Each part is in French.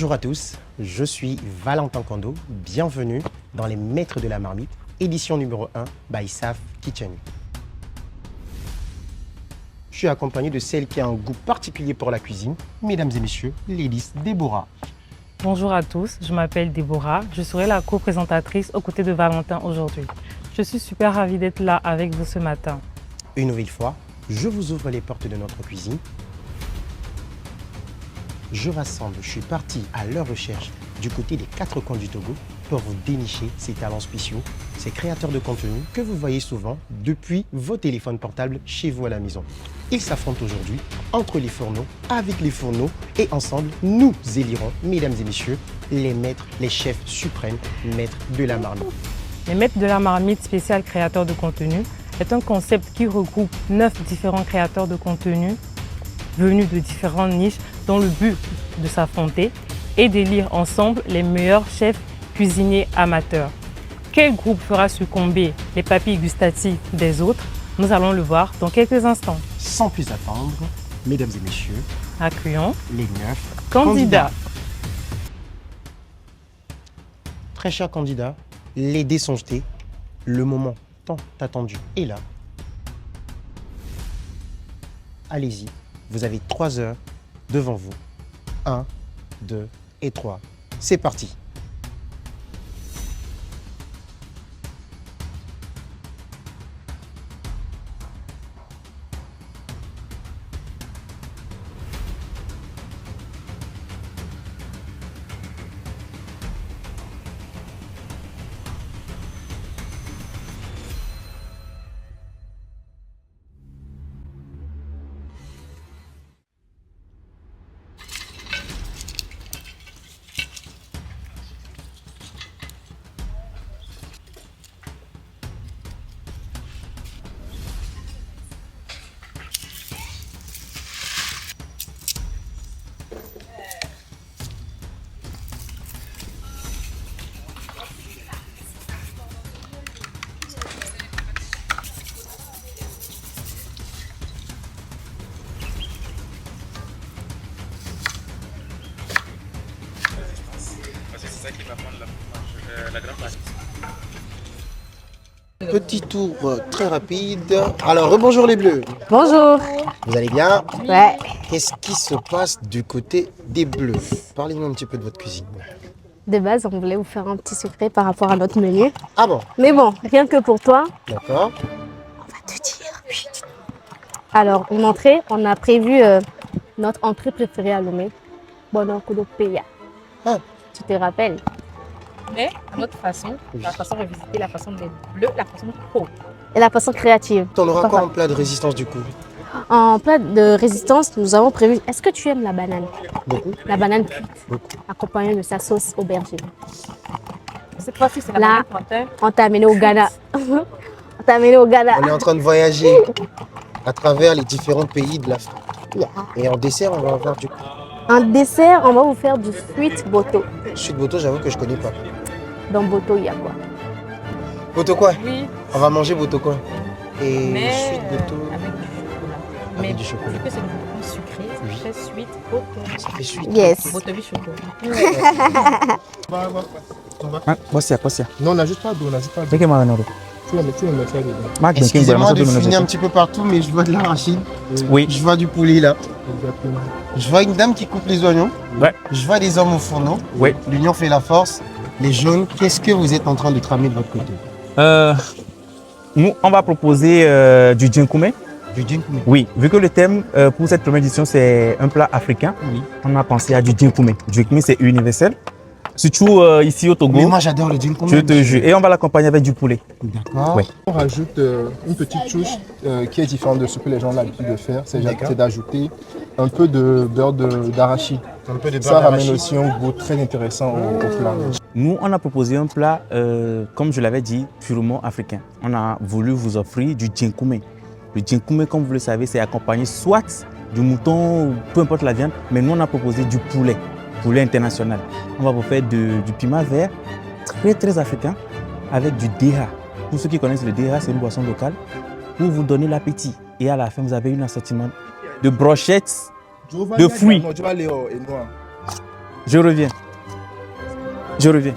Bonjour à tous, je suis Valentin Kondo, bienvenue dans les Maîtres de la Marmite, édition numéro 1 by SAF Kitchen. Je suis accompagné de celle qui a un goût particulier pour la cuisine, mesdames et messieurs, Lady Déborah. Bonjour à tous, je m'appelle Déborah, je serai la co-présentatrice aux côtés de Valentin aujourd'hui. Je suis super ravie d'être là avec vous ce matin. Une nouvelle fois, je vous ouvre les portes de notre cuisine. Je suis parti à leur recherche du côté des 4 coins du Togo pour vous dénicher ces talents spéciaux, ces créateurs de contenu que vous voyez souvent depuis vos téléphones portables chez vous à la maison. Ils s'affrontent aujourd'hui entre les fourneaux, avec les fourneaux et ensemble, nous élirons, mesdames et messieurs, les maîtres, les chefs suprêmes, maîtres de la marmite. Les Maîtres de la Marmite spécial créateurs de contenu est un concept qui regroupe 9 différents créateurs de contenu venus de différentes niches dans le but de s'affronter et d'élire ensemble les meilleurs chefs cuisiniers amateurs. Quel groupe fera succomber les papilles gustatives des autres? Nous allons le voir dans quelques instants. Sans plus attendre, mesdames et messieurs, Accueillons les 9 candidats. Très chers candidats, les dés sont jetés, le moment tant attendu est là. Allez-y, vous avez 3 heures devant vous. 1, 2 et 3. C'est parti. C'est ça qui va prendre la grande partie. Petit tour très rapide. Alors, rebonjour les bleus. Bonjour. Vous allez bien? Ouais. Qu'est-ce qui se passe du côté des bleus? Parlez-nous un petit peu de votre cuisine. De base, on voulait vous faire un petit secret par rapport à notre menu. Ah bon? Mais bon, rien que pour toi, D'accord. on va te dire. Chut. Alors, en entrée, on a prévu notre entrée préférée à Lomé. Bono Kudopeya. Ah. Tu te rappelles? Mais à notre façon, la façon revisiter, la façon des bleus, la façon pro. Et la façon créative. On aura quoi Papa. en plat de résistance du coup? En plat de résistance, nous avons prévu. Est-ce que tu aimes la banane? Beaucoup? La banane cuite, Beaucoup. accompagnée de sa sauce aubergine. Cette fois-ci, c'est la Là. banane plantain. On t'a amené au Ghana. On t'a amené au Ghana. On est en train de voyager à travers les différents pays de l'Afrique. Yeah. Et en dessert, on va avoir du coup. En dessert, on va vous faire du sweet boto. Sud Boto, j'avoue que je connais pas. Dans boto, il y a quoi? Boto quoi? Oui, On va manger Boto quoi? Et mais Sud Boto avec du chocolat. avec Mais du chocolat. vu que c'est beaucoup sucré, Oui. c'est très sweet, boto. Ça fait suite. Yes. Botovi chocolat. Bosia. Non, on n'a juste pas d'eau, on n'a juste pas d'eau. Beke Maranoro. Tu vas mettre ça dedans. Marc Excusez-moi de finir un petit peu partout, mais je vois de l'arachide. Oui. Je vois du poulet là. Exactement. Je vois une dame qui coupe les oignons. Ouais. Je vois des hommes au fourneau. Oui. L'union fait la force. Les jaunes, qu'est-ce que vous êtes en train de tramer de votre côté? Nous, on va proposer du djinkoumé. Du djinkoumé. Oui, vu que le thème pour cette première édition, c'est un plat africain, Oui. on a pensé à du djinkoumé. Du djinkoumé, c'est universel. Surtout ici au Togo, Mais moi j'adore le djinkoumé. je te jure. Et on va l'accompagner avec du poulet. D'accord. Ouais. On rajoute une petite touche qui est différente de ce que les gens ont l'habitude de faire, D'accord. c'est d'ajouter un peu de beurre d'arachide. Un peu de beurre Ça ramène d'arachide. aussi un goût très intéressant au plat. Nous, on a proposé un plat, comme je l'avais dit, purement africain. On a voulu vous offrir du djinkoumé. Le djinkoumé, comme vous le savez, c'est accompagné soit du mouton, peu importe la viande, mais nous, on a proposé du poulet international. On va vous faire du piment vert, très africain, avec du déha. Pour ceux qui connaissent le déha, c'est une boisson locale pour vous donner l'appétit. Et à la fin, vous avez un assortiment de brochettes de fruits. Non, tu vas aller au noir. Je reviens. Je reviens.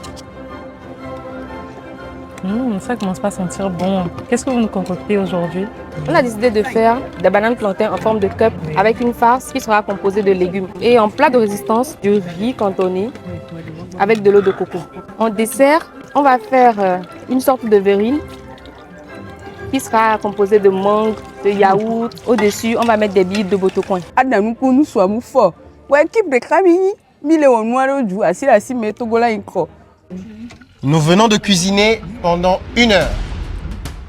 Ça commence pas à sentir bon. Qu'est-ce que vous nous concoctez aujourd'hui? On a décidé de faire des bananes plantains en forme de cup avec une farce qui sera composée de légumes. Et en plat de résistance, du riz cantonné avec de l'eau de coco. En dessert, on va faire une sorte de verrine qui sera composée de mangue, de yaourt. Au-dessus, on va mettre des billes de botocoin. Nous sommes forts. Ouais, qui Nous venons de cuisiner pendant 1 heure.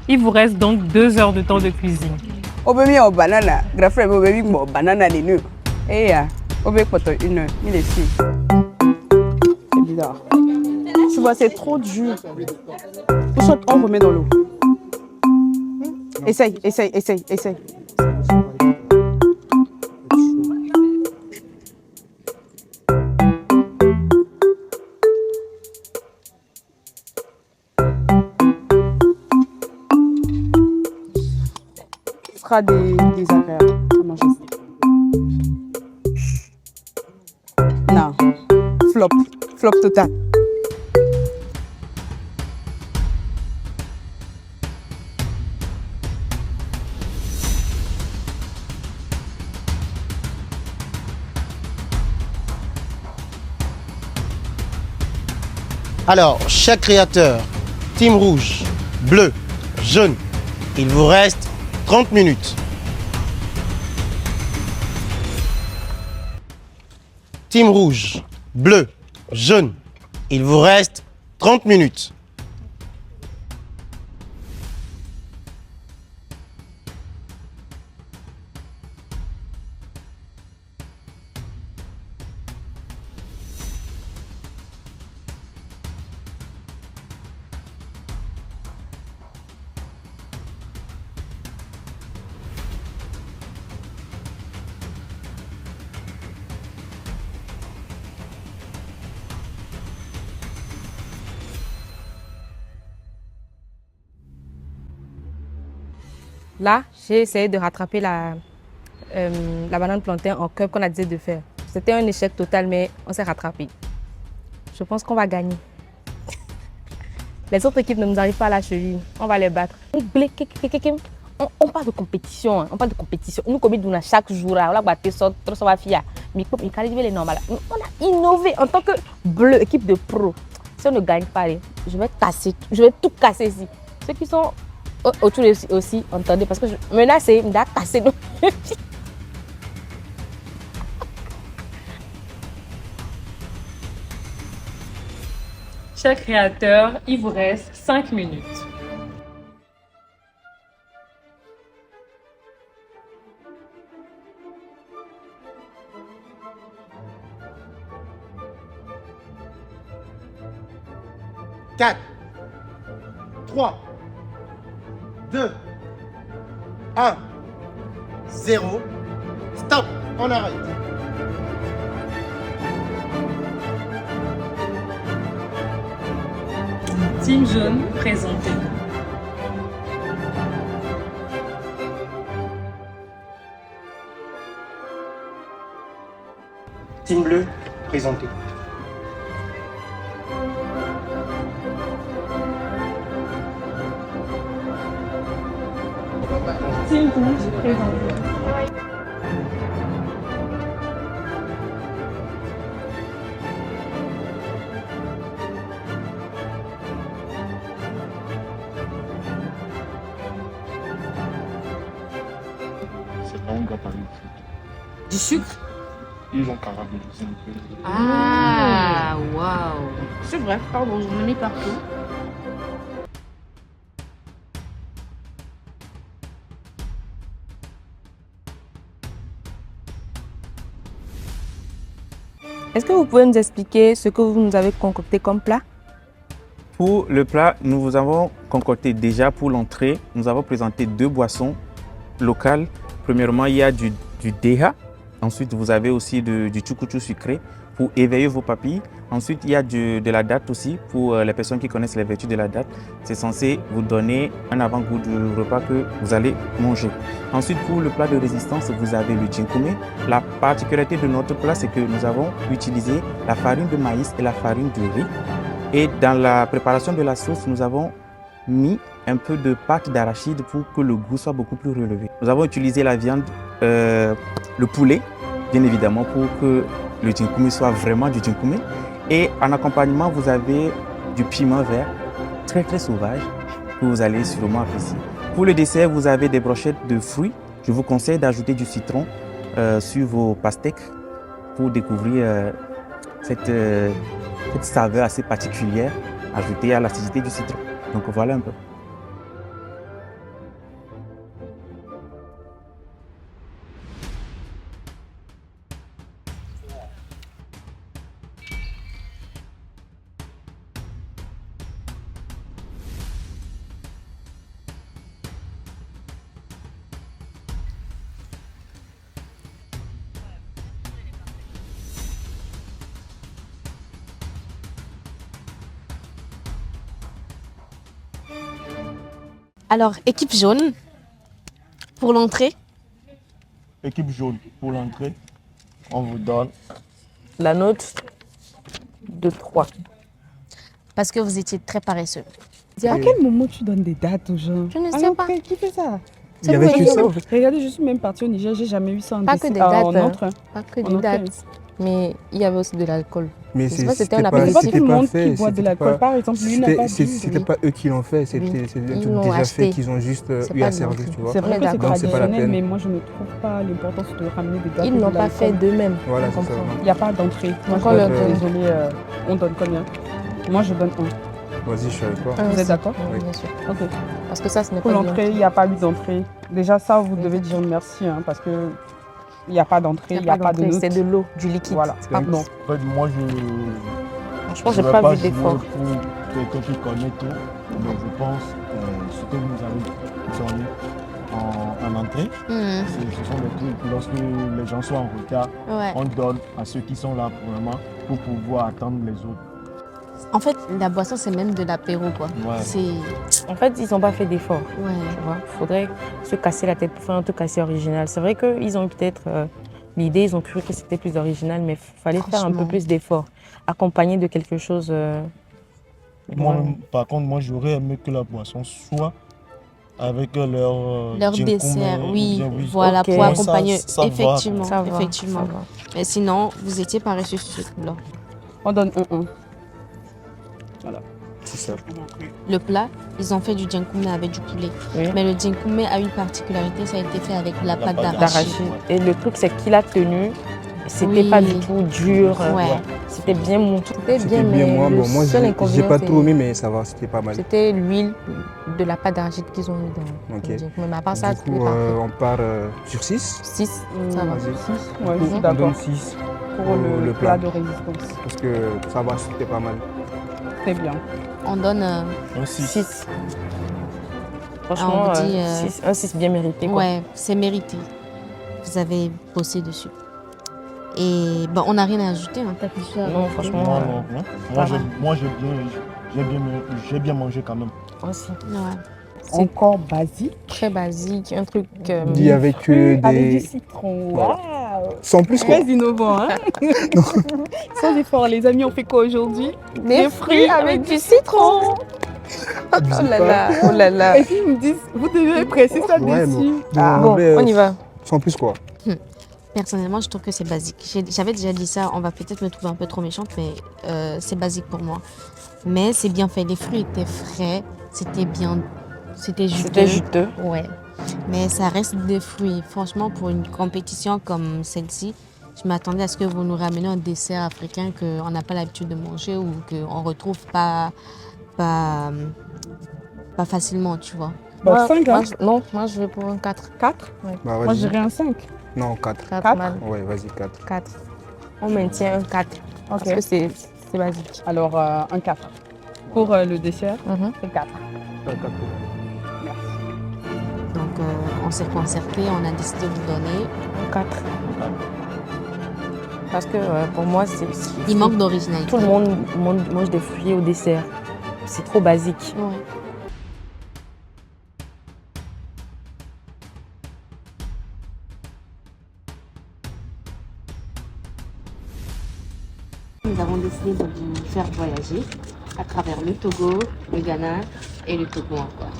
Il vous reste donc 2 heures de temps de cuisine. banana, banana les nœuds. Et on va pour 1 heure. Il est ici. C'est bizarre. Tu vois, c'est trop dur. Ou soit on remet dans l'eau. Essaye. Ce sera désagréable à manger. Non. Flop total. Alors, chaque créateur, team rouge, bleu, jaune, il vous reste 30 minutes. Team rouge, bleu, jaune, il vous reste 30 minutes. Là, j'ai essayé de rattraper la banane plantain en cup qu'on a décidé de faire. C'était un échec total, mais on s'est rattrapé. Je pense qu'on va gagner. Les autres équipes ne nous arrivent pas à la cheville. On va les battre. On parle de compétition. On parle de compétition. Nous, comme nous, chaque jour, on a battu ça, ça va faire. Mais on a innové en tant que bleu, équipe de pro. Si on ne gagne pas, je vais tout casser ici. Ceux qui sont autour aussi, entendez, parce que maintenant, c'est casser. Chaque créateur, il vous reste 5 minutes. Quatre, 3, 2, 1, 0. Stop, on arrête. Team jaune, présenté. Team bleu, présenté. Team rouge, présenté. C'est là où on doit parler Du sucre? Ils ont caramélisé un peu. Ah, waouh. C'est vrai, pardon, je me mets partout. Est-ce que vous pouvez nous expliquer ce que vous nous avez concocté comme plat? Pour le plat, nous vous avons concocté déjà pour l'entrée, nous avons présenté 2 boissons locales. Premièrement, il y a du deha. Ensuite, vous avez aussi du tchoukoutchou sucré. pour éveiller vos papilles. Ensuite, il y a de la date aussi pour les personnes qui connaissent les vertus de la date. C'est censé vous donner un avant-goût du repas que vous allez manger. Ensuite, pour le plat de résistance, vous avez le djinkoumé. La particularité de notre plat, c'est que nous avons utilisé la farine de maïs et la farine de riz. Et dans la préparation de la sauce, nous avons mis un peu de pâte d'arachide pour que le goût soit beaucoup plus relevé. Nous avons utilisé la viande, le poulet, bien évidemment, pour que le djinkoumé soit vraiment du djinkoumé. Et en accompagnement, vous avez du piment vert, très très sauvage, que vous allez sûrement apprécier. Pour le dessert, vous avez des brochettes de fruits. Je vous conseille d'ajouter du citron sur vos pastèques pour découvrir cette saveur assez particulière ajoutée à l'acidité du citron. Donc voilà un peu. Alors, équipe jaune, pour l'entrée, Équipe jaune, pour l'entrée, on vous donne La note de 3. parce que vous étiez très paresseux. À quel moment tu donnes des dates aux gens? Je ne sais Alors, pas. Qui fait ça? Il y avait que ça. Regardez, je suis même partie au Niger, j'ai jamais eu ça en Pas que dessert- des en dates, entrée. Pas que En des entrée. dates, mais il y avait aussi de l'alcool. Mais Je sais pas, c'était un C'est apéritif. pas c'était tout le monde fait, qui boit de c'était l'alcool. pas- Par exemple, lui n'a pas bu. C'était pas eux qui l'ont fait, c'était Oui. c'est un Ils truc l'ont déjà acheté. fait qu'ils ont juste C'est eu pas à de servir, l'entrée. tu vois. C'est vrai Ouais, que c'est d'accord. Donc, c'est pas la traditionnel, peine. mais moi je ne trouve pas l'importance de ramener des dates. Ils n'ont pas fait d'eux-mêmes. Voilà, on c'est ça. comprend. Il n'y a pas d'entrée. Moi, Encore je leur suis donne. désolée, on donne combien? Moi, je donne 1. Vas-y, je suis avec toi. Vous êtes d'accord? Oui, Oui. bien sûr. Ok. Parce que ça, ce n'est Pour pas l'entrée, il n'y a pas eu d'entrée. Déjà, ça, vous devez dire merci, hein, parce que il n'y a pas d'entrée, il n'y a pas de d'entrée, note. c'est de l'eau, du liquide. Voilà. Pardon. En fait, moi, Franchement, je j'ai vais pas vu jouer d'effort. pour quelqu'un qui connaît tout, mais je pense ce que vous avez donné en entrée, Mhm. ce sont des trucs, lorsque les gens sont en retard, Ouais. on donne à ceux qui sont là pour le moment pour pouvoir attendre les autres. En fait, la boisson, c'est même de l'apéro, quoi. Ouais. C'est... En fait, ils n'ont pas fait d'effort. Ouais. Tu vois, faudrait se casser la tête pour faire un truc assez original. C'est vrai qu'ils ont eu peut-être l'idée, ils ont cru que c'était plus original, mais il fallait faire un peu Franchement. plus d'effort, accompagné de quelque chose. Moi, ouais. par contre, moi, j'aurais aimé que la boisson soit avec leur Leur djinkoumé, dessert, ou oui, bien, oui. voilà, Ok. pour Ça, accompagner. ça va. Effectivement, Ça va, effectivement. ça va. Mais sinon, vous étiez paresseux sur ce coup-là. On donne 1. C'est ça. Le plat, ils ont fait du djinkoumé avec du poulet. Oui. Mais le djinkoumé a une particularité, ça a été fait avec la pâte pâte d'arachide. D'arachide. Et le truc, c'est qu'il a tenu. C'était Oui. pas du tout dur. Ouais. C'était bien monté. C'était C'était bien, bien, mais moi. le Bon, moi, seul j'ai inconvénient, pas c'est- trop aimé, mais ça va, c'était pas mal. C'était l'huile de la pâte d'arachide qu'ils ont mis dans Ok. le djinkoumé. Mais à part ça, Du c'était coup, parfait. on part sur 6. 6, ça va. Vas-y. 6. Ouais, je On suis donne d'accord. 6 Pour le le plat plat. de résistance. parce que ça va, c'était pas mal. Très bien. On donne... Un six. 6. Franchement, Ah, on dit, un 6 bien mérité. Quoi. Ouais, c'est mérité. Vous avez bossé dessus. Et bon, on n'a rien à ajouter. Hein. T'as quelque chose à Non, rajouter? franchement, Non, non, non. pas mal. Moi, j'ai bien mangé quand même. aussi. Ouais. C'est Encore basique. très basique, un truc. Dit avec Avec du des. citron. Voilà. Waouh. Sans plus, quoi. Très innovant, hein. Sans effort, les amis, on fait quoi aujourd'hui? Des fruits avec du citron. Abusez Oh là pas. là, oh là là. Et puis ils me disent, vous devez presser ça Ouais, dessus. bon, Bon, mais, on y va. Sans plus, quoi. Personnellement, je trouve que c'est basique. J'avais déjà dit ça, on va peut-être me trouver un peu trop méchante, mais c'est basique pour moi. Mais c'est bien fait. Les fruits étaient frais, c'était bien, c'était juteux. C'était juteux. Ouais. Mais ça reste des fruits. Franchement, pour une compétition comme celle-ci, je m'attendais à ce que vous nous rameniez un dessert africain qu'on n'a pas l'habitude de manger ou qu'on ne retrouve pas facilement, tu vois. Bah, 5, hein. Non, moi je vais pour un 4. 4. Bah, Moi, vas-y. je dirais un 5. Non, 4. 4, Quatre. man. Ouais, vas-y, 4. 4. On maintient un 4. Parce que Ok. c'est basique. Alors, un 4. Pour le dessert, Mhm. c'est 4. Donc, on s'est concerté, on a décidé de vous donner. Un 4. Parce que pour moi, Il manque d'originalité. tout le monde mange des fruits au dessert. C'est trop basique. Ouais. Nous avons décidé de vous faire voyager à travers le Togo, le Ghana et le Togo encore.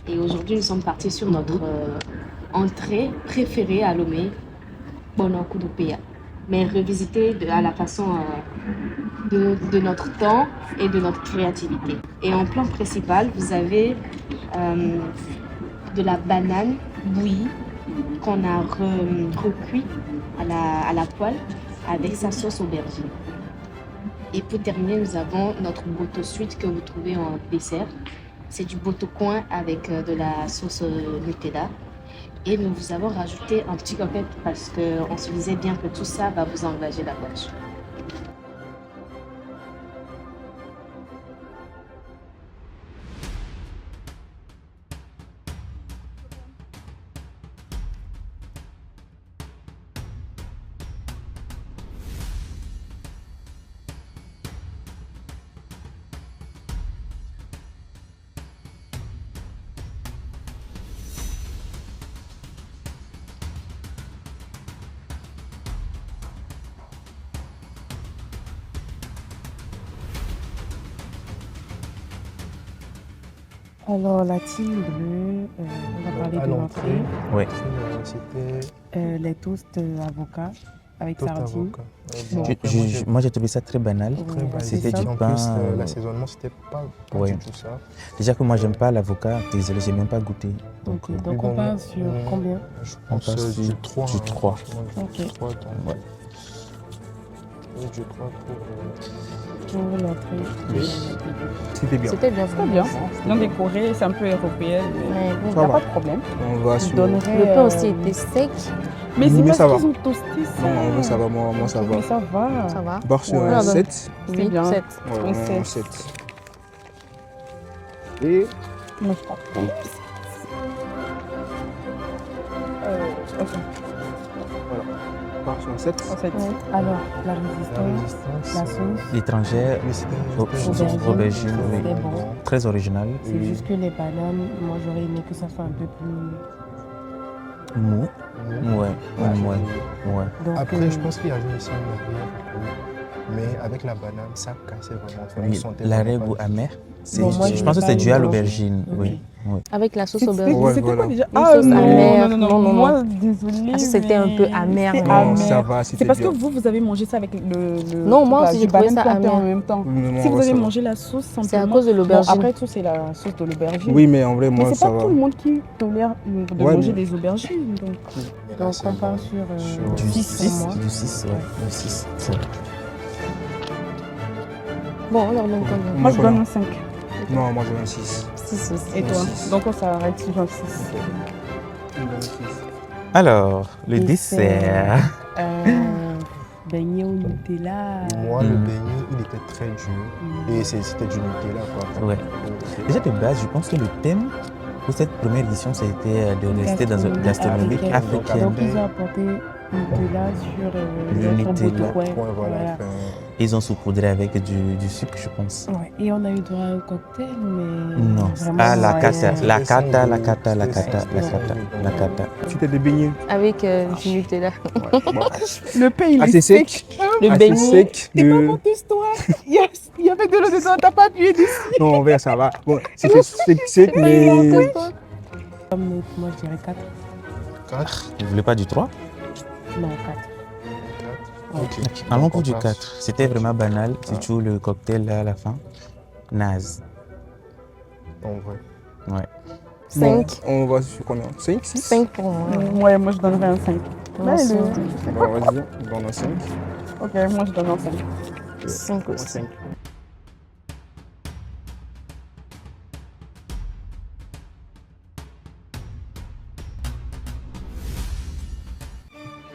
Et aujourd'hui, nous sommes partis sur notre entrée préférée à Lomé, Bonankoudopéa, mais revisitée à la façon de notre temps et de notre créativité. Et en plan principal, vous avez de la banane bouillie qu'on a recuit à la poêle avec sa sauce aubergine. Et pour terminer, nous avons notre boto sweet que vous trouvez en dessert. C'est du boto coin avec de la sauce Nutella. Et nous vous avons rajouté un petit coquette parce qu'on se disait bien que tout ça va vous engager la gorge. Alors, la team bleue, on va parler À de l'entrée, l'entrée. Oui. c'était Les toasts avocats avec tout sardines. avocat. Bon. Moi, j'ai trouvé ça très banal. Très basique. C'était du En pain. plus, l'assaisonnement, c'était pas Ouais. du tout ça. Déjà que moi, j'aime pas l'avocat. Désolé, j'ai même pas goûté. Ok, oui, donc bon, on part sur combien? Je On pense passe du sur 3. du 3. Ok. Du 3, Ouais. Du 3 Pour l'entrée. C'était bien. C'était bien. Très bien. Bien décoré, c'est un peu européen. Mais Il Ça n'y a va. pas de problème. On va Je sur. donnerais, le pain aussi était sec. Mais c'est Mais ça parce va. qu'ils ont toasté ça. Non, moi ça va, moi ça va. Mais ça va. Ça va. Barre sur Ouais. un Alors, 7. C'est bien. 7. Ouais, On on sait. 7. Et Moi, je prends. Ok. barre sur un 7. En fait, Alors, la La résistance, la résistance. sauce, Étrangère, Mais c'était aubergine, oui. c'était bon. Très original. C'est juste que les bananes, moi j'aurais aimé que ça soit un peu plus... Mou. Ouais. Donc, Après, je pense qu'il y avait aussi une arrière mais avec la banane, ça cassait vraiment. On Oui, sentait l'arrière-goût vraiment amer. Bon, moi, Je j'ai pense que pas c'est dû à eu l'aubergine. Oui. Oui. Avec la sauce c'était aubergine. Ouais, c'était voilà. quoi déjà? Une sauce amère. Non, non, Moi, désolée. Ah, c'était un peu amer, C'était non. Non, amer. ça va, C'est c'était parce bien. que vous avez mangé ça avec le Non, moi truc là, aussi, j'ai du trouvé banane ça plantain en amer. même temps. Non, Si vous ouais, avez ça va. mangé la sauce simplement. C'est à cause de Bon, l'aubergine. après tout, c'est la sauce de l'aubergine. Oui, mais en vrai, Mais moi, c'est ça pas va. tout le monde qui tolère de Ouais, manger mais- des aubergines. Donc. Mais là, Donc c'est on part bon. sur Du 6 6. pour moi. Du 6, ouais. Du 6. Bon, alors donc combien? Moi, je donne un 5. Non, moi, j'ai un 6. 6 aussi. Et toi? Six. Donc, on s'arrête sur un 6. Alors, le Dessert. dessert. Beignet au Nutella. Moi, le Mm. beignet, il était très dur. Et c'était du Nutella, quoi. Ouais. Déjà de base, je pense que le thème pour cette première édition, c'était de rester dans une gastronomie africaine. Donc ils ont apporté Nutella sur Le notre Nutella. bout de coin. Ouais, voilà. Voilà. Enfin, Ils ont saupoudré avec du sucre, je pense. Ouais. Et on a eu droit au cocktail, mais Non. vraiment, Ah, la ouais, cata, la C'était cata, la sans cata, la goût. cata, la C'était cata, sans la goût. cata. C'était des beignets. Avec du Nutella. Le pain, il Assez est sec. sec. Le Assez beignet. sec. T'es pas mon histoire. Il y avait de l'eau dedans, t'as pas appuyé dessus. Non, en vrai, ça va. Bon, c'était sec, mais. Comme moi je dirais 4. 4. Vous voulez pas du 3? Non, 4. Ok. Allons pour du On passe. 4. C'était vraiment banal, surtout le cocktail là à la fin. Naze. En vrai. Ouais. 5. On va sur combien? 5, 6? 5 pour moi. Ouais, moi, je donnerais un 5. Moi aussi. Bon, vas-y, on en a 5. Ok, moi, je donne un 5. 5 aussi. 5.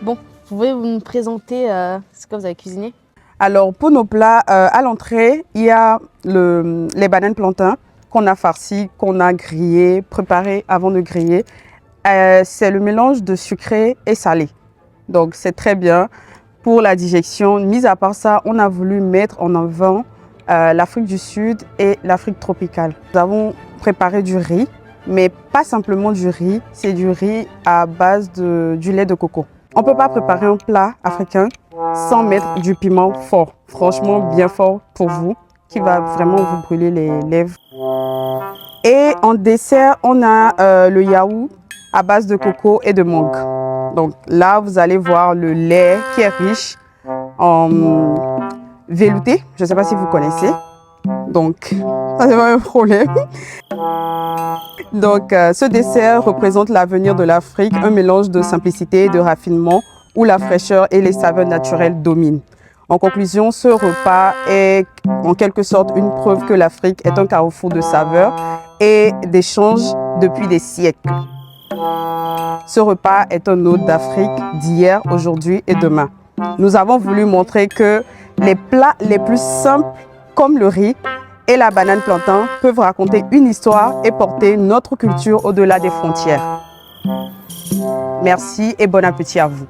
Bon, pouvez-vous nous présenter ce que vous avez cuisiné? Alors, pour nos plats, à l'entrée, il y a les bananes plantains qu'on a farcies, qu'on a grillées, préparées avant de griller. C'est le mélange de sucré et salé. Donc, c'est très bien. pour la digestion. Mis à part ça, on a voulu mettre en avant l'Afrique du Sud et l'Afrique tropicale. Nous avons préparé du riz, mais pas simplement du riz, c'est du riz à base du lait de coco. On ne peut pas préparer un plat africain sans mettre du piment fort, franchement bien fort pour vous, qui va vraiment vous brûler les lèvres. Et en dessert, on a le yaourt à base de coco et de mangue. Donc là, vous allez voir le lait qui est riche en velouté. Je ne sais pas si vous connaissez. Donc, ça c'est pas un problème. Donc, ce dessert représente l'avenir de l'Afrique, un mélange de simplicité et de raffinement où la fraîcheur et les saveurs naturelles dominent. En conclusion, ce repas est en quelque sorte une preuve que l'Afrique est un carrefour de saveurs et d'échanges depuis des siècles. Ce repas est un hôte d'Afrique d'hier, aujourd'hui et demain. Nous avons voulu montrer que les plats les plus simples, comme le riz et la banane plantain, peuvent raconter une histoire et porter notre culture au-delà des frontières. Merci et bon appétit à vous.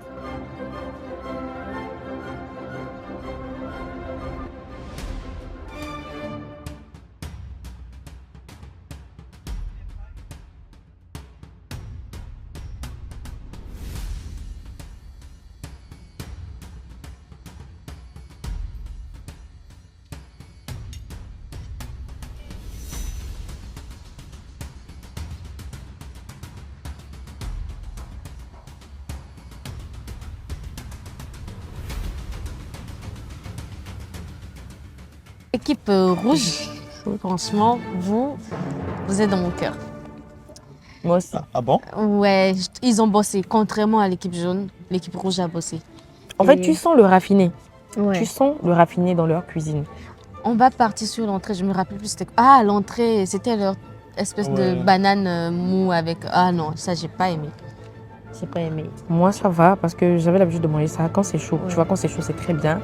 Équipe rouge, franchement, vous êtes dans mon cœur. Moi aussi. Ah bon? Ouais, ils ont bossé. Contrairement à l'équipe jaune, l'équipe rouge a bossé. En fait, tu sens le raffiné. Ouais. Tu sens le raffiné dans leur cuisine. On va partir sur l'entrée. Je me rappelle plus. Ah, l'entrée, c'était leur espèce de banane mou avec. Ah non, ça, j'ai pas aimé. J'ai pas aimé. Moi, ça va parce que j'avais l'habitude de manger ça quand c'est chaud. Ouais. Tu vois, quand c'est chaud, c'est très bien.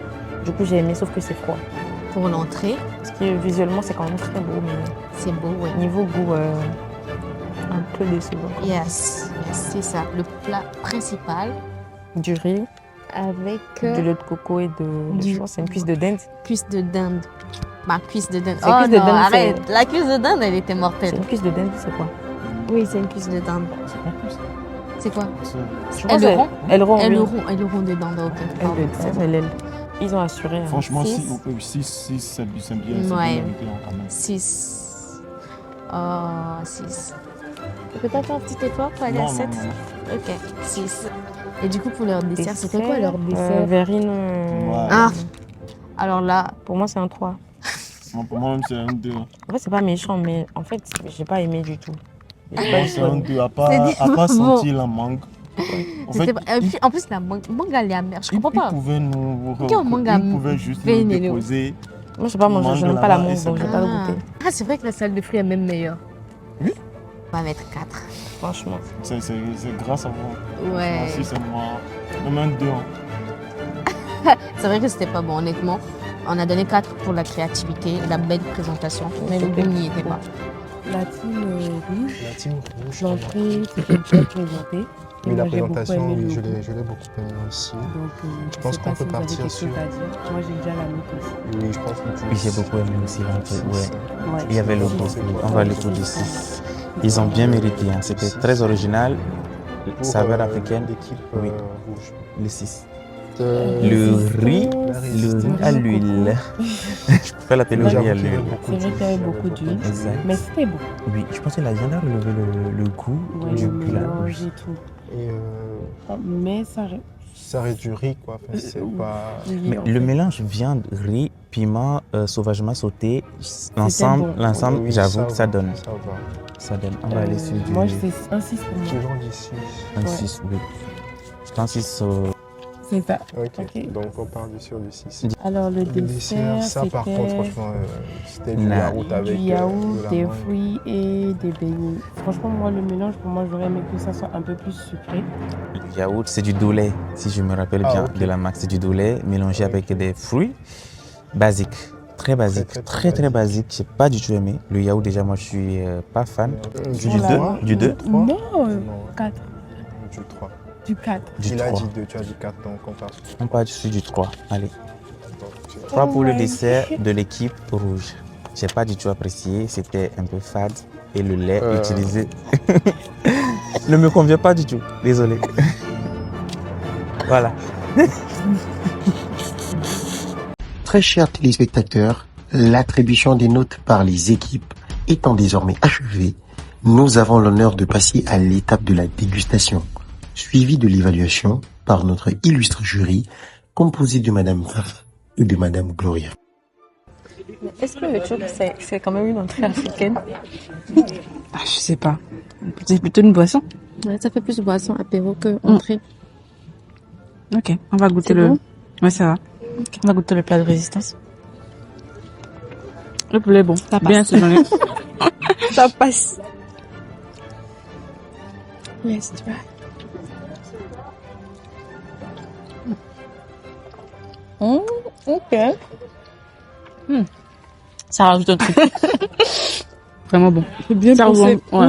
Du coup, j'ai aimé, sauf que c'est froid. Pour l'entrée, Parce que visuellement, c'est quand même très beau, mais c'est beau, ouais. niveau goût, un peu décevant. Yes, c'est ça. Le plat principal Du riz, avec du lait de coco et je pense que c'est une cuisse de dinde. cuisse de dinde. Ma cuisse de dinde. C'est cuisse de non, dinde, arrête. La cuisse de dinde, elle était C'est mortelle. une cuisse de dinde, c'est quoi? Oui, c'est une cuisse de dinde. C'est quoi? Je Elle pense le rond? Elle rond, Elle oui. le rond, elle le rond de dinde, ok. Elle, ça, c'est l'aile. Ils ont assuré. Hein. Franchement, Six. 6, c'est bien. C'est bien Ouais. mérité, hein, quand même. 6. Oh, 6. Tu peux pas faire un petit effort pour aller Non, à non, 7? non. Ok, 6. Et du coup, pour leur dessert, c'était quoi leur dessert? Verrine. Ouais. Ah, alors là, Pour moi, c'est un 3. Pour moi, même, c'est un 2. En fait, c'est pas méchant, mais en fait, j'ai pas aimé du tout. J'ai Moi, pas c'est un eu 2. À pas bon. sentir la mangue. En fait, c'était pas- et puis, en plus, la mangue, elle est amère. Je comprends pas. Ils pouvaient nous. Ok, on mangue à Ils pouvaient juste veine nous et nous. déposer. Moi, je sais pas, moi, je Mangue n'aime pas la là-bas et mangue, c'est donc j'ai bon. pas goûté. Ah, c'est vrai que la salle de fruits est même meilleure. Oui. On va mettre 4. Franchement. C'est grâce à vous. Ouais. Si, c'est moi. Même un 2. C'est vrai que c'était pas bon, honnêtement. On a donné 4 pour la créativité, la belle présentation, mais le goût n'y était pas. La team rouge, La team rouge. l'entrée, c'était bien présenté. Oui, la Moi, j'ai beaucoup présentation, aimé oui, le je goût. l'ai beaucoup aimé aussi. Donc, Je pense sais qu'on pas peut si vous avez partir quelque chose sur- à dire. Moi, j'ai déjà la note aussi. Oui, je pense que tu. Oui, j'ai beaucoup aimé aussi l'entrée. Ouais. Ouais. Il y avait le goût. On va le coup de 6. Ils ont bien mérité. Hein. C'était très original. Pour, Saveur africaine. L'équipe Oui. rouge. Le 6. Euh, Le riz, La le riz à résistance. l'huile. Je préfère l'appeler le riz à j'avoue qu'il y avait l'huile. beaucoup C'est vrai qu'il y avait d'huile, beaucoup d'huile. Exact. Mais c'était bon. Oui, je pense que la viande a relevé le goût Ouais, du le plat. mélange et tout. Et Mais ça. ça reste du riz, quoi. Enfin, c'est pas. Mais le mélange viande, riz, piment, sauvagement sauté, l'ensemble, bon. Oui, j'avoue que ça va, donne. Ça va. Ça donne. On va aller sur du Moi, c'est un 6 pour moi. Toujours d'ici. un ouais. 6, oui. Je pense 6 C'est ça. Ok, Ok. donc on part sur du 6. Alors, le Le dessert, dessert, ça par contre, franchement, c'était du Non. yaourt avec du de yaourt, la des mangue. fruits et des beignets. Franchement, moi, le mélange, pour moi, j'aurais aimé que ça soit un peu plus sucré. le yaourt, c'est du doulet, si je me rappelle Ah, bien ok. de la marque. C'est du doulet mélangé avec des fruits basiques. Très basique, très basique. J'ai pas du tout aimé. Le yaourt, déjà, moi, je suis pas fan. Du Du 2, du 2. Non, Non. 4. Du 3. Du 4. Du Il a 3. dit 2, tu as dit 4, donc on passe. On part sur du 3. Allez. 3 pour le dessert de l'équipe rouge. J'ai pas du tout apprécié, c'était un peu fade et le lait utilisé ne me convient pas du tout. Désolé. Voilà. Très chers téléspectateurs, l'attribution des notes par les équipes étant désormais achevée, nous avons l'honneur de passer à l'étape de la dégustation, suivie de l'évaluation par notre illustre jury composé de Madame Faf et de Madame Gloria. Est-ce que le choc, c'est quand même une entrée africaine? Ah, je sais pas. C'est plutôt une boisson. Ouais, ça fait plus boisson apéro que entrée. Ok, on va goûter C'est le... bon? Ouais, ça va. On va goûter le plat de résistance. Le poulet est bon. Ça passe. Bien assaisonné. Ça passe. Yes, try. Ok. Ça rajoute un truc. Vraiment bon. C'est bien Ça pensé. rajoute, ouais.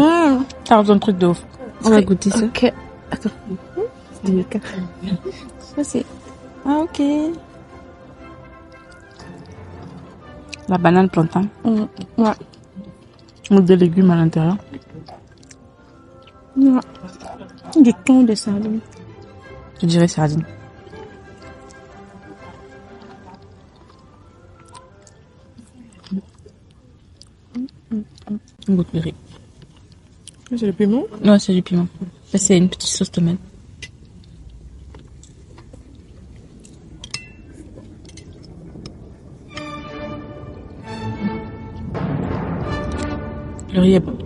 Ça rajoute un truc de ouf. On va goûter ça. Ok. Attends. C'est délicat. Ça, c'est... Ah, ok. La banane plantain. Ouais. Ou des légumes à l'intérieur. Ouais. Du thon de sardine. Je dirais sardine. On goûte le riz. C'est le piment? Ouais, c'est du piment. Ça, c'est une petite sauce tomate. Le riz est bon.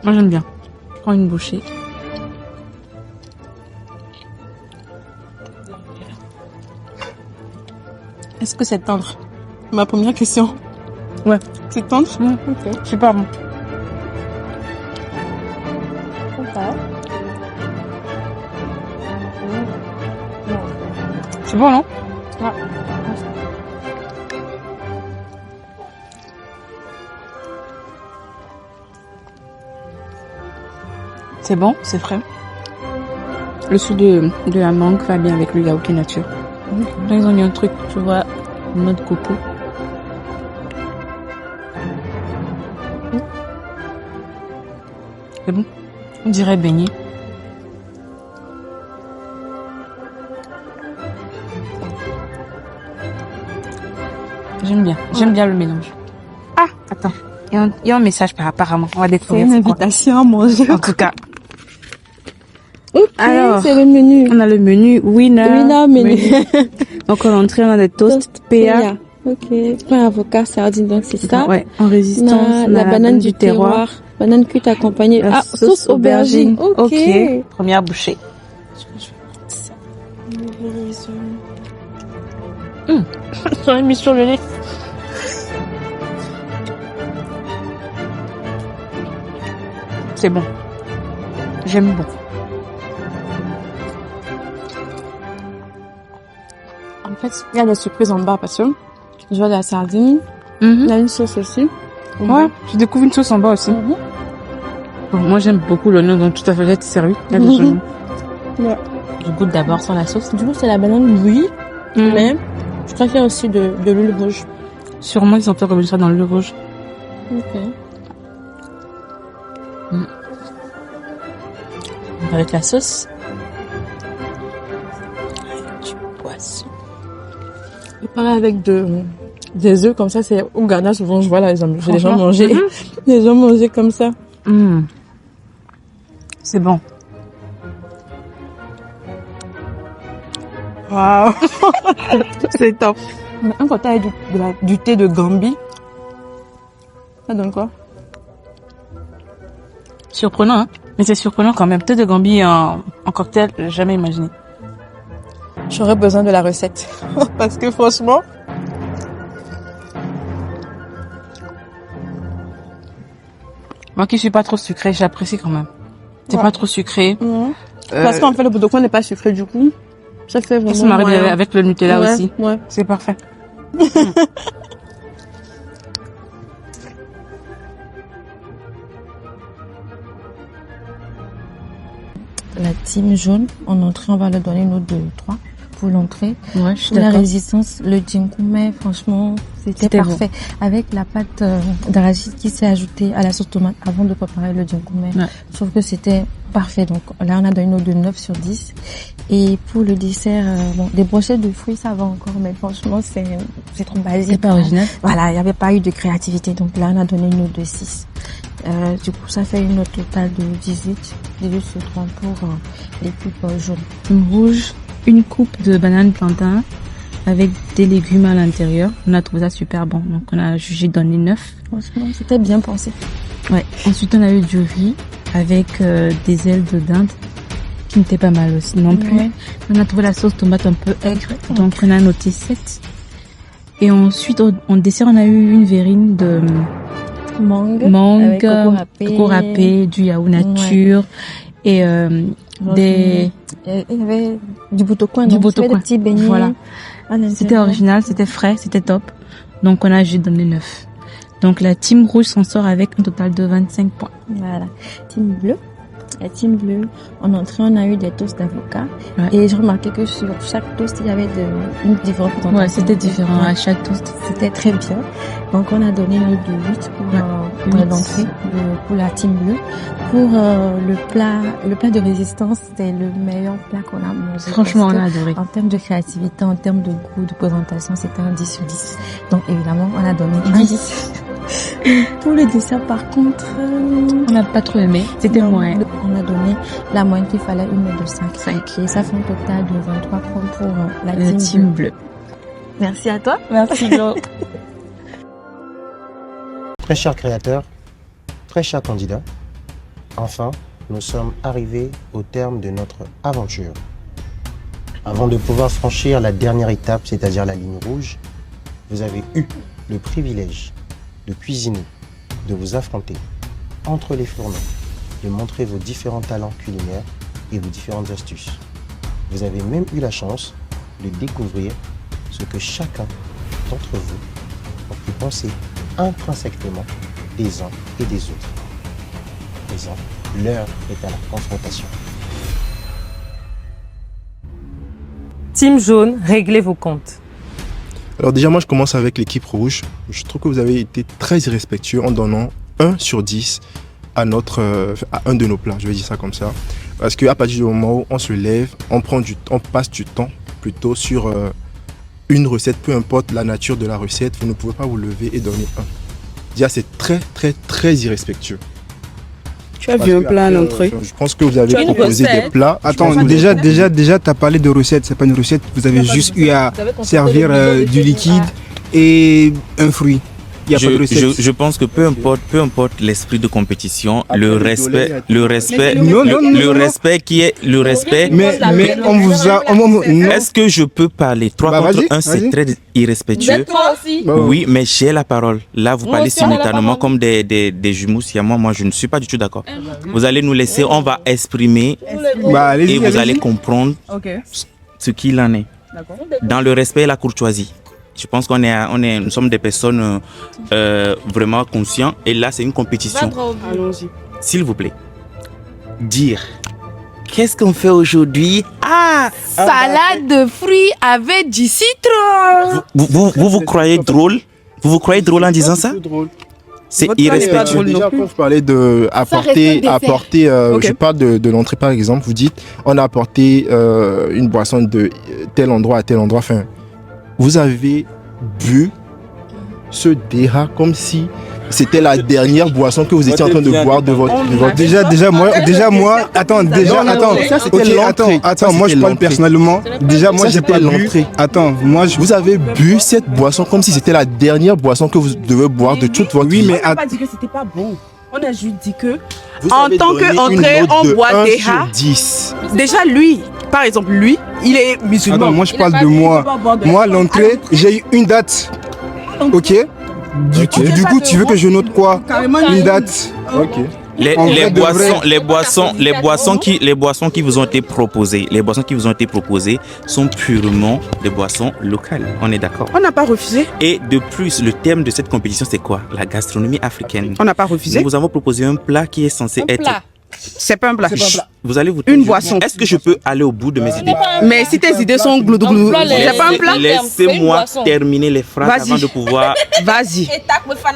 Moi, j'aime bien. Je prends une bouchée. Est-ce que c'est tendre? Ma première question. Ouais. C'est tendre? Ouais. Ok. Super bon. C'est bon, non? Ouais. C'est bon, c'est frais. Le sucre de la mangue va bien avec le yaourt nature. Là, ils ont mis un truc, tu vois, mode coco. C'est bon. On dirait beignet. J'aime bien le mélange. Ah, attends. Il y a un message apparemment. On va C'est découvrir. une c'est quoi. invitation à manger. En tout cas. Ok, Alors, c'est le menu. On a le menu winner. Winner menu. Donc en entrée, on a des toasts PA. Ok. Pain avocat, sardine, donc c'est ça. Ouais, en résistance. On a la banane du terroir. Banane cuite accompagnée. La Sauce aubergine. Ok. Première bouchée. J'en ai mis sur le nez. C'est bon. J'aime bon. En fait, il y a des surprises en bas parce que je vois de la sardine. Il y a une sauce aussi. Ouais, je découvre une sauce en bas aussi. Bon, moi, j'aime beaucoup l'oignon, donc tout à fait être servi. Il y a des oignons. Ouais. Je goûte d'abord sur la sauce. Du coup, c'est la banane bouillie, mais je crois qu'il y a aussi de l'huile rouge. Sûrement, ils ont fait revenir ça dans l'huile rouge. Ok. Avec la sauce. Du poisson. Et pareil avec des œufs comme ça, c'est au Ghana, souvent je vois là, j'ai des gens manger. Les gens manger comme ça. C'est bon. Waouh. C'est top. Un côté avec du thé de Gambie. Ça donne quoi? Surprenant, hein? Mais c'est surprenant quand même. Thé de Gambie en cocktail, jamais imaginé. J'aurais besoin de la recette. Parce que franchement... Moi qui suis pas trop sucrée, j'apprécie quand même. C'est pas trop sucré. Parce qu'en fait, le bout de coin n'est pas sucré du coup. Ça fait vraiment... Il se marie avec le Nutella aussi. Ouais. C'est parfait. la team jaune. En entrée, on va leur donner une note de 3 pour l'entrée. Ouais, je suis Pour la d'accord. résistance, le djinkoumé, franchement, c'était parfait. Avec la pâte d'arachide qui s'est ajoutée à la sauce tomate avant de préparer le djinkoumé. Ouais. Je trouve que c'était parfait. Donc là, on a donné une note de 9 sur 10. Et pour le dessert, bon, des brochettes de fruits, ça va encore, mais franchement, c'est trop basique. C'est pas original. Voilà, il n'y avait pas eu de créativité. Donc là, on a donné une note de 6. Du coup, ça fait une note totale de 18 sur 30 pour l'équipe jaune. Team rouge, une coupe de banane plantain avec des légumes à l'intérieur. On a trouvé ça super bon. Donc on a jugé donner 9. Franchement, c'était bien pensé. Ouais. Ensuite, on a eu du riz avec des ailes de dinde qui n'étaient pas mal aussi non plus. Ouais. On a trouvé la sauce tomate un peu aigre. Donc on a noté 7. Et ensuite, en dessert, on a eu une verrine de mangue, coco râpé, du yaourt nature et des... Il y avait du boutocouin, du donc il y avait boutocouin. des petits beignets. Voilà. à l'intérieur. C'était original, c'était frais, c'était top. Donc on a juste donné 9. Donc la team rouge s'en sort avec un total de 25 points. Voilà. Team bleu. La team bleue, en entrée, on a eu des toasts d'avocat. Ouais. Et j'ai remarqué que sur chaque toast, il y avait une différente présentation. Ouais, c'était différent à chaque toast. C'était très bien. Donc, on a donné une note de 8 pour l'entrée pour la team bleue. Pour le plat de résistance, c'était le meilleur plat qu'on a mangé. Franchement, on a adoré. En termes de créativité, en termes de goût, de présentation, c'était un 10 sur 10. Donc, évidemment, on a donné un 10. Pour le dessert, par contre, on n'a pas trop aimé. C'était moins. On a donné la moyenne qu'il fallait, une note de 5. Et ça fait un total de 23 points pour la team bleue. Merci à toi. Merci, Jo. Très chers créateurs, très chers candidats, enfin, nous sommes arrivés au terme de notre aventure. Avant de pouvoir franchir la dernière étape, c'est-à-dire la ligne rouge, vous avez eu le privilège de cuisiner, de vous affronter entre les fourneaux, de montrer vos différents talents culinaires et vos différentes astuces. Vous avez même eu la chance de découvrir ce que chacun d'entre vous a pu penser intrinsèquement des uns et des autres. À présent, l'heure est à la confrontation. Team jaune, réglez vos comptes. Alors déjà, moi, je commence avec l'équipe rouge. Je trouve que vous avez été très irrespectueux en donnant 1 sur 10 à un de nos plats. Je vais dire ça comme ça. Parce qu'à partir du moment où on se lève, on passe du temps plutôt sur une recette, peu importe la nature de la recette, vous ne pouvez pas vous lever et donner 1. Déjà, c'est très, très, très irrespectueux. Tu as vu un plat à l'entrée? Je pense que vous avez proposé des plats. Attends, déjà, tu as parlé de recette. C'est pas une recette. Vous avez juste eu à servir du liquide et un fruit. Il y a pas de recette. Je pense que peu importe l'esprit de compétition, le respect qui est le respect. Mais on vous a. Est-ce que je peux parler 3 contre 1, c'est très irrespectueux. Oui, mais j'ai la parole. Là, vous parlez simultanément comme des jumeaux siamois. Moi, je ne suis pas du tout d'accord. Vous allez nous laisser, on va exprimer et vous allez comprendre ce qu'il en est. Dans le respect et la courtoisie. Je pense nous sommes des personnes vraiment conscientes. Et là, c'est une compétition. S'il vous plaît, dire qu'est-ce qu'on fait aujourd'hui? Salade de fruits avec du citron. Vous croyez drôle? Vous vous croyez drôle en disant ça? C'est irrespectueux. Déjà, quand vous parlez d'apporter, je parle de l'entrée par exemple, vous dites on a apporté une boisson de tel endroit à tel endroit. Enfin, vous avez bu ce déra comme si c'était la dernière boisson que vous étiez en train de boire de votre... Déjà moi, attends, moi je parle personnellement. Déjà moi j'ai pas l'entrée. Attends, vous avez bu cette boisson comme si c'était la dernière boisson que vous devez boire de toute votre vie. Oui, mais on n'a pas dit que c'était pas bon. On a juste dit que en tant qu'entrée, on boit déra. Déjà lui, par exemple, lui, il est musulman. Attends, moi je parle de moi. Moi l'entrée, j'ai eu une date. Ok. Du coup, tu veux que je note quoi? Une date. Ok. Les boissons qui vous ont été proposées, sont purement des boissons locales. On est d'accord? On n'a pas refusé. Et de plus, le thème de cette compétition, c'est quoi? La gastronomie africaine. On n'a pas refusé. Nous vous avons proposé un plat qui est censé être C'est pas un plat. Vous allez vous Une boisson. Est-ce que je peux aller au bout de mes idées? Mais si tes idées sont gloudou, c'est pas un plat. Laissez-moi terminer les phrases avant de pouvoir Vas-y.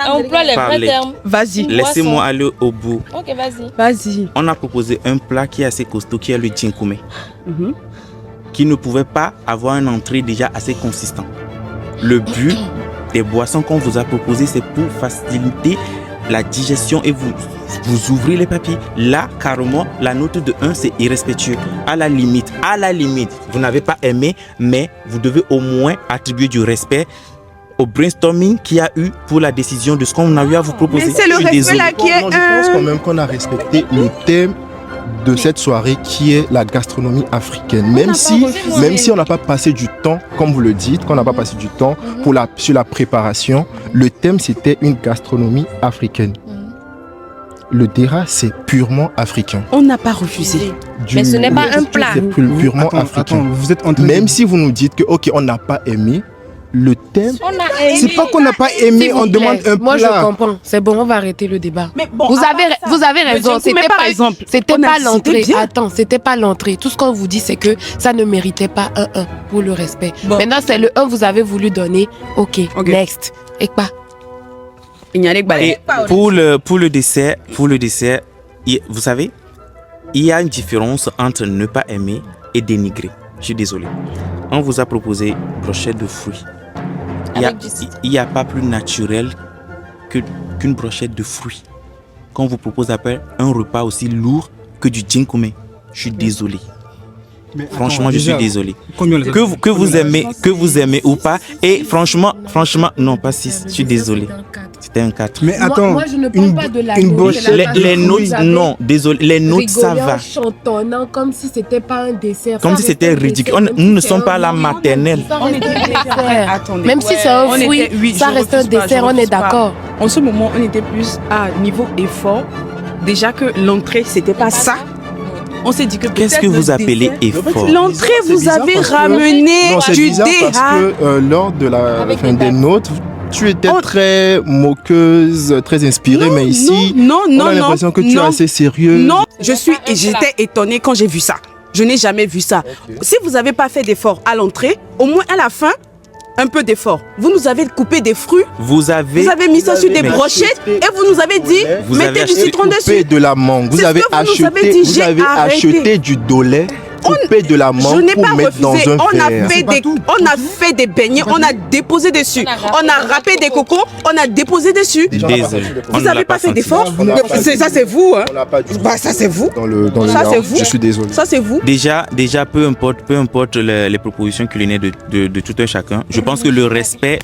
Emploie les vrais parler. termes. Vas-y. Laissez-moi aller au bout. Ok, vas-y. Vas-y. On a proposé un plat qui est assez costaud, qui est le djinkume, qui ne pouvait pas avoir une entrée déjà assez consistant. Le but des boissons qu'on vous a proposées, c'est pour faciliter la digestion et vous ouvrez les papiers. Là, carrément, la note de 1, c'est irrespectueux. À la limite, vous n'avez pas aimé, mais vous devez au moins attribuer du respect au brainstorming qu'il y a eu pour la décision de ce qu'on a eu à vous proposer. Mais c'est le respect là qui est... Je pense quand même qu'on a respecté le thème de cette soirée qui est la gastronomie africaine. Même si on n'a pas passé du temps, comme vous le dites, qu'on n'a pas passé du temps sur la préparation, le thème c'était une gastronomie africaine. Le dera, c'est purement africain. On n'a pas refusé. Mais ce n'est pas un plat. C'est purement africain. Vous êtes en train Même si vous nous dites que, ok, on n'a pas aimé, le thème... C'est pas qu'on n'a pas aimé, on demande un Moi, plat. je comprends. C'est bon, on va arrêter le débat. Mais bon, vous avez raison. C'était par exemple, on a pas cité l'entrée. bien. Attends, c'était pas l'entrée. Tout ce qu'on vous dit, c'est que ça ne méritait pas un 1 pour le respect. Bon. Maintenant, c'est le 1 vous avez voulu donner. Ok, next. Et pas. Et pour le dessert, vous savez, il y a une différence entre ne pas aimer et dénigrer. Je suis désolé. On vous a proposé brochette de fruits. Il n'y a pas plus naturel qu'une brochette de fruits. Quand on vous propose après un repas aussi lourd que du djinkume, je suis désolé. Franchement, je suis désolé. Que vous aimez ou pas. Et franchement, non, pas 6. Je suis désolé. C'était un 4. Mais attends, moi, je ne parle pas de la note. Les notes, non, désolé. Les notes, ça va. Chantonnant comme si c'était pas un dessert. Comme si c'était ridicule. Nous ne sommes pas à la maternelle. Même si c'est un fruit, ça reste un dessert, on est d'accord. En ce moment, on était plus à niveau effort. Déjà que l'entrée, c'était pas ça. On s'est dit que qu'est-ce que vous appelez effort? L'entrée, vous avez ramené du parce que lors de des notes, tu étais très moqueuse, très inspirée, mais ici, on a l'impression que tu es assez sérieux. Non, j'étais étonnée quand j'ai vu ça. Je n'ai jamais vu ça. Si vous n'avez pas fait d'effort à l'entrée, au moins à la fin, un peu d'effort. Vous nous avez coupé des fruits. Vous avez mis ça sur des brochettes et vous nous avez dit mettez du citron dessus. De la mangue. Vous avez acheté du dollet. Coupé de la mangue pour mettre dans un verre. On a fait des beignets, on a déposé dessus. On a râpé des cocos, on a déposé dessus. Désolé. Vous n'avez pas fait d'effort. Ça c'est vous. Ça c'est vous. Ça c'est vous. Je suis désolé. Ça c'est vous. Déjà, peu importe les propositions culinaires de tout un chacun, je pense que le respect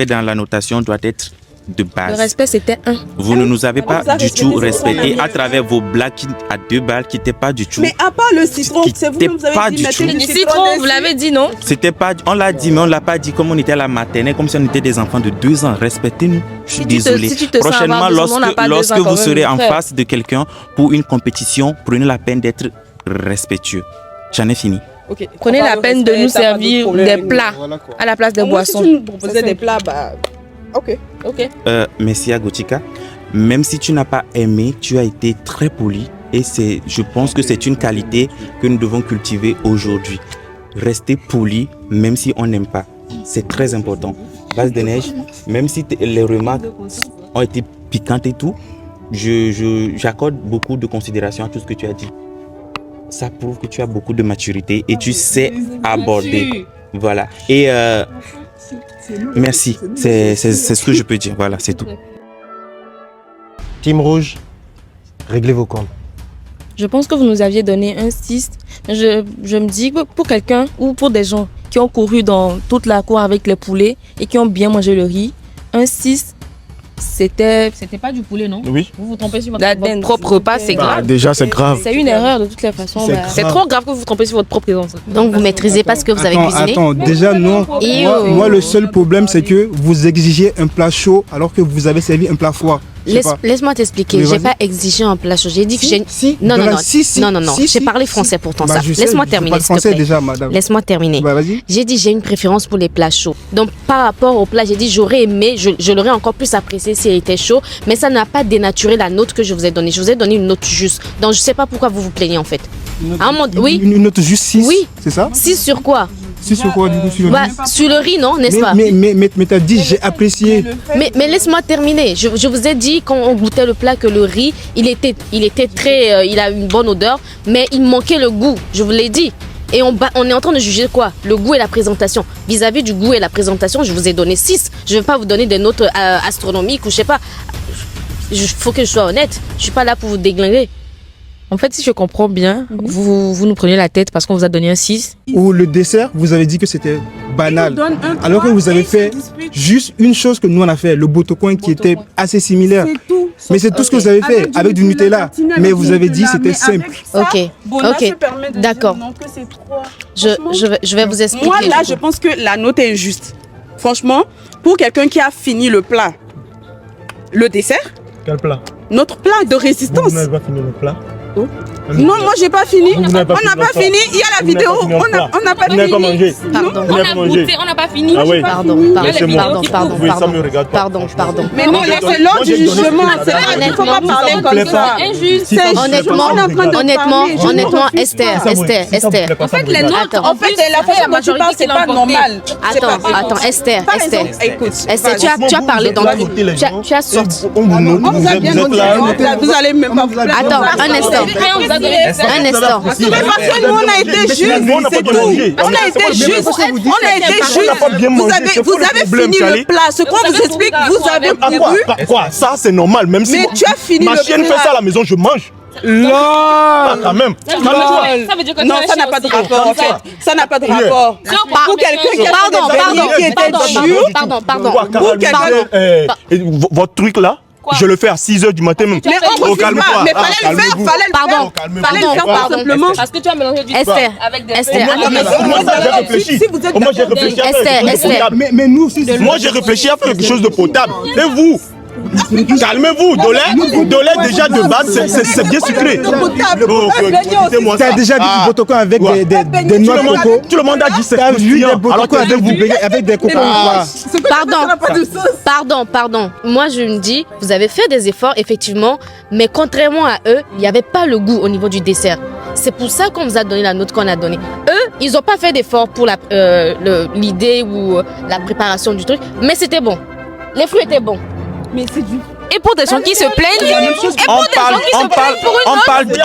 dans la notation doit être de base. Le respect, c'était 1. Vous ne nous avez pas du tout respecté à travers vos blagues à 2 balles qui n'étaient pas du tout. Mais à part le citron, c'est vous qui nous avez dit mettez du citron, vous l'avez dit, non? C'était pas, on l'a dit, mais on l'a pas dit comme on était à la maternelle, comme si on était des enfants de 2 ans. Respectez-nous. Je suis désolé. Prochainement, lorsque vous serez en face de quelqu'un pour une compétition, prenez la peine d'être respectueux. J'en ai fini. Okay. Prenez la peine de nous servir des plats à la place des boissons. Si tu nous proposais des plats, Ok. Merci à Gotika. Même si tu n'as pas aimé, tu as été très poli et je pense que c'est une qualité que nous devons cultiver aujourd'hui. Rester poli, même si on n'aime pas. C'est très important. Base de neige, même si les remarques ont été piquantes et tout, j'accorde beaucoup de considération à tout ce que tu as dit. Ça prouve que tu as beaucoup de maturité et tu sais aborder. Voilà. Et merci, c'est ce que je peux dire. Voilà, c'est tout. Team Rouge, réglez vos comptes. Je pense que vous nous aviez donné un 6. Je me dis que pour quelqu'un ou pour des gens qui ont couru dans toute la cour avec les poulets et qui ont bien mangé le riz, un 6, c'était pas du poulet, non? Oui. Vous vous trompez sur votre propre repas, c'est grave. Déjà, c'est grave. C'est une erreur de toutes les façons. C'est trop grave que vous vous trompez sur votre propre présence. Donc vous maîtrisez pas ce que vous avez cuisiné? Attends, déjà non. Moi, le seul problème, c'est que vous exigez un plat chaud alors que vous avez servi un plat froid. Laisse-moi t'expliquer. Oui, J'ai vas-y. pas exigé un plat chaud. J'ai dit que j'ai. Non. J'ai parlé français pourtant ça. Laisse-moi terminer. Je parle français déjà, madame. Laisse-moi terminer. Bah, vas-y. J'ai dit j'ai une préférence pour les plats chauds. Donc par rapport au plat, j'ai dit j'aurais aimé, je l'aurais encore plus apprécié s'il était chaud, mais ça n'a pas dénaturé la note que je vous ai donnée. Je vous ai donné une note juste. Donc je sais pas pourquoi vous vous plaignez en fait. Oui. Une note juste 6. Oui. C'est ça? 6 sur quoi? 6 sur quoi du coup sur le riz? Sur le riz, non, n'est-ce pas? Mais t'as dit j'ai apprécié. Mais laisse-moi terminer. Je vous ai dit quand on goûtait le plat que le riz, il était très, il a une bonne odeur, mais il manquait le goût. Je vous l'ai dit. Et on est en train de juger quoi? Le goût et la présentation. Vis-à-vis du goût et la présentation, je vous ai donné 6. Je ne vais pas vous donner des notes astronomiques ou je sais pas. Il faut que je sois honnête. Je suis pas là pour vous déglinguer. En fait, si je comprends bien, vous nous prenez la tête parce qu'on vous a donné un 6. Ou le dessert, vous avez dit que c'était banal. Alors que vous avez fait juste une chose que nous on a fait, le botocoin qui était assez similaire. Mais c'est tout ce que vous avez fait avec du Nutella. Mais vous avez dit c'était simple. Ok, d'accord. Je vais vous expliquer. Moi là, je pense que la note est injuste. Franchement, pour quelqu'un qui a fini le plat, le dessert, Quel plat? notre plat de résistance. Vous n'avez pas fini le plat? Non, moi j'ai pas fini. Vous On n'avez pas n'a pas fini fini. Il y a la vidéo. On n'a pas Vous n'avez fini. pas mangé. Pardon. Vous n'avez pas mangé. On n'a pas fini. Ah oui. Pardon. Oui, ça me regarde pas. Pardon. Mais non, là c'est l'ordre du jugement. Il ne faut pas parler comme ça. Injuste. Honnêtement, Esther. En fait, les notes, en fait, la façon dont tu parles, c'est pas normal. Attends, Esther. Écoute, Esther, tu as parlé dans tout. Tu as sorti. on vous a bien noté. Vous allez même pas vous Attends, un instant. Parce que nous, on a été justes, c'est tout. On a été justes. Vous avez fini le plat. Ce qu'on vous explique, vous avez couru. Quoi? Ça, c'est normal. Même si Mais tu as fini ma le chienne plat. fait ça à la maison, je mange. Pas quand même. Ça veut dire que Non, ça n'a pas de rapport en fait. Ça n'a pas de rapport. Pour quelqu'un qui a Pardon. Pour quelqu'un, votre truc là, je le fais à 6h du matin même. Mais on calme-toi. Mais fallait le faire, Pardon. tout simplement. Parce que tu as mélangé du Esther. avec des Moi, j'ai réfléchi. Moi, j'ai réfléchi à faire quelque chose de Esther. potable. Mais nous aussi, Moi, j'ai réfléchi à faire quelque chose de potable. Et vous? Calmez-vous, Dolé déjà de base, c'est bien sucré. t'as déjà vu du botocoin avec des noix de coco. Tout le monde a dit c'est T'as vu des alors botocoins avec des cocos. Pardon. Moi, je me dis, vous avez fait des efforts, effectivement, mais contrairement à eux, il n'y avait pas le goût au niveau du dessert. C'est pour ça qu'on vous a donné la note qu'on a donnée. Eux, ils n'ont pas fait d'efforts pour l'idée ou la préparation du truc, mais c'était bon. Les fruits étaient bons. Mais c'est du. Et pour des gens qui se plaignent,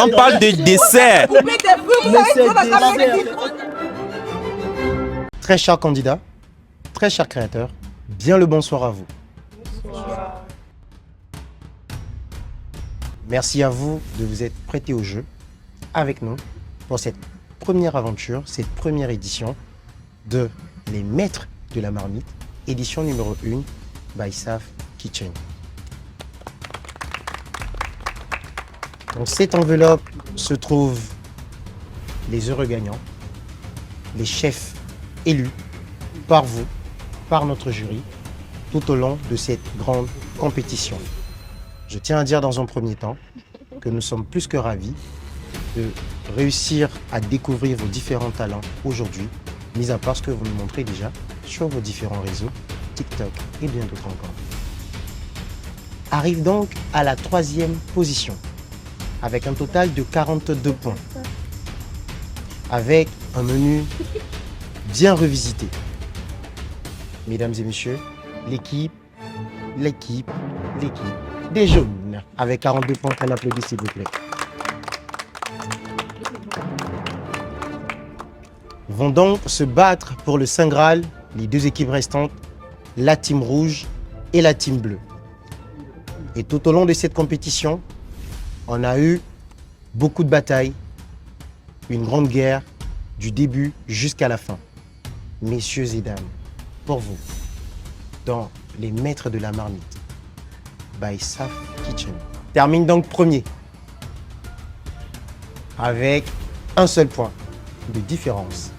On parle des desserts. Très chers candidats, très chers créateurs, bien le bonsoir à vous. Merci à vous de vous être prêtés au jeu avec nous pour cette première aventure, cette première édition de Les Maîtres de la Marmite, édition numéro 1 by Saf Kitchen. Dans cette enveloppe se trouvent les heureux gagnants, les chefs élus par vous, par notre jury, tout au long de cette grande compétition. Je tiens à dire dans un premier temps que nous sommes plus que ravis de réussir à découvrir vos différents talents aujourd'hui, mis à part ce que vous nous montrez déjà sur vos différents réseaux, TikTok et bien d'autres encore. Arrive donc à la 3e position, avec un total de 42 points, avec un menu bien revisité. Mesdames et messieurs, l'équipe des jaunes, avec 42 points, on applaudit s'il vous plaît. Vont donc se battre pour le Saint Graal les deux équipes restantes, la team rouge et la team bleue. Et tout au long de cette compétition, on a eu beaucoup de batailles, une grande guerre du début jusqu'à la fin. Messieurs et dames, pour vous, dans Les Maîtres de la Marmite, by Saf Kitchen, termine donc premier, avec un seul point de différence.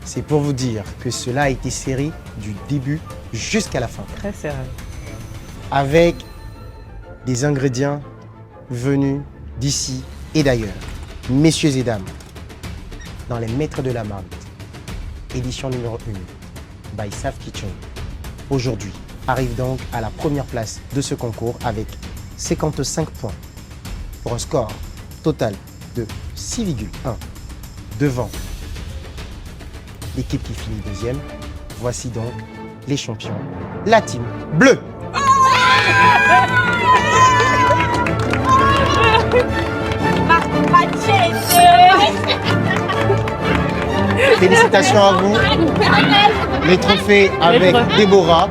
C'est pour vous dire que cela a été serré du début jusqu'à la fin. Très serré. Avec des ingrédients venus d'ici et d'ailleurs. Messieurs et dames, dans les maîtres de la marmite, édition numéro 1, by Saf Kitchen, aujourd'hui arrive donc à la première place de ce concours avec 55 points pour un score total de 6,1 devant l'équipe qui finit deuxième. Voici donc les champions, la team bleue. Félicitations à vous. Les trophées avec Déborah.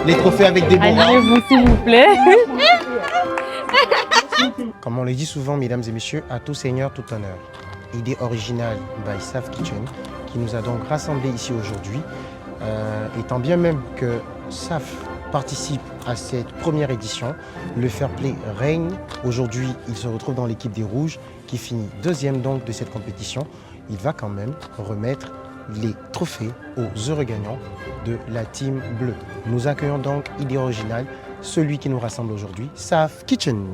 Les trophées avec Déborah. Alignez-vous s'il vous plaît. Comme on le dit souvent, mesdames et messieurs, à tout seigneur, tout honneur. Idée originale by Saf Kitchen qui nous a donc rassemblés ici aujourd'hui. Étant bien même que Saf participe à cette première édition, le fair play règne. Aujourd'hui, il se retrouve dans l'équipe des Rouges qui finit deuxième donc de cette compétition. Il va quand même remettre les trophées aux heureux gagnants de la team bleue. Nous accueillons donc Idée originale, celui qui nous rassemble aujourd'hui, Saf Kitchen.